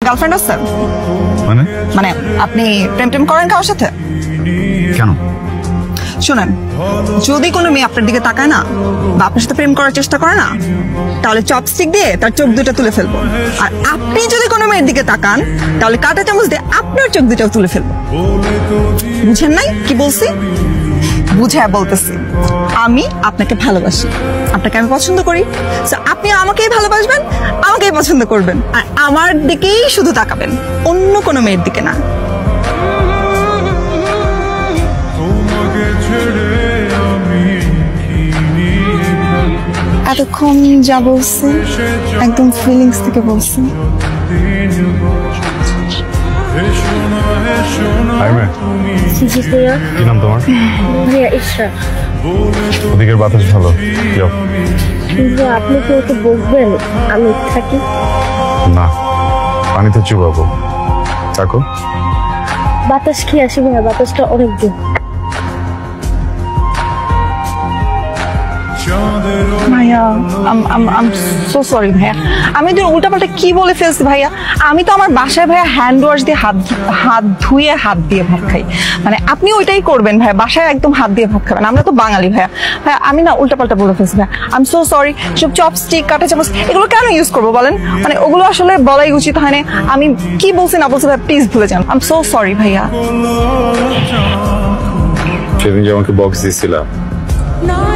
Girlfriend আছে? মানে মানে আপনি প্রেম টেম করেন কারোর সাথে? কেন? শুনেন, যদি কোনো মেয়ে আপনার দিকে তাকায় না বা আপনার সাথে প্রেম করার চেষ্টা করে না, তাহলে চপস্টিক দিয়ে তার চোখ দুটো তুলে ফেলবো। আর আপনি যদি কোনো মেয়ের দিকে তাকান, তাহলে কাঁটা চামচ দিয়ে আপনার চোখ দুটাও তুলে ফেলবো। বুঝেন নাই কি বলছি? বুঝে বলতেছি, আমি আপনাকে ভালোবাসি, আপনাকে আমি পছন্দ করি। আপনি আমাকেই ভালোবাসবেন, আমাকেই পছন্দ করবেন, আর আমার দিকেই শুধু তাকাবেন, অন্য কোনো মেয়ের দিকে না। এতক্ষণ যা বলছি একদম ফিলিংস থেকে বলছি। কি নাম তোমার? ভাইয়া ইশরা। ওদিকের বাতাস ভালো। আপনি কি ওকে বলবেন আমি থাকি? না, পানিতে চুবাবো। থাকো। বাতাস কি আসে ভাইয়া? বাতাসটা অনেক দূর। ভাইয়া আম সো সরি ভাইয়া, আমি তো উল্টাপাল্টা কি বলে ফেলছি ভাইয়া। আমি তো আমার বাসায় ভাইয়া হ্যান্ড ওয়াশ দিয়ে হাত ধুয়ে হাত দিয়ে ভাত খাই। মানে আপনি ওইটাই করবেন ভাইয়া, বাসায় একদম হাত দিয়ে ভাত খাবেন, আমরা তো বাঙালি ভাইয়া। ভাইয়া আমি না উল্টাপাল্টা বলে ফেলছি ভাইয়া, আই এম সো সরি। সব চপস্টিক, কাঁটা চামচ এগুলো কেন ইউজ করবো বলেন? মানে ওগুলো আসলে বলাই উচিত হয় না। আমি কি বলছি না বলছি ভাইয়া প্লিজ ভুলে যান। আই এম সো সরি ভাইয়া। সেদিন যে আমাকে বক্স দিয়েছিলাম,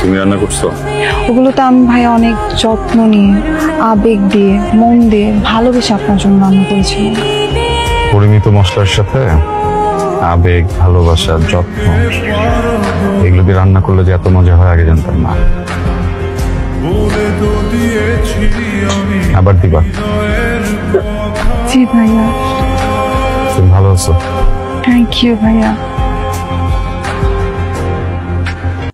তুমি রান্না করছো? ওগুলো তো আমি ভাই অনেক যত্ন নিয়ে, আবেগ দিয়ে, মন দিয়ে, ভালোবেসে আপনার জন্য রান্না করেছিলাম। পরিমিত মশলার সাথে আবেগ, ভালোবাসা, যত্ন এগুলো দিয়ে রান্না করলে যে এত মজা হয় আগে জানতাম না। আবার দিবা? জি ভাইয়া। তুমি ভালো আছো? থ্যাংক ইউ ভাইয়া।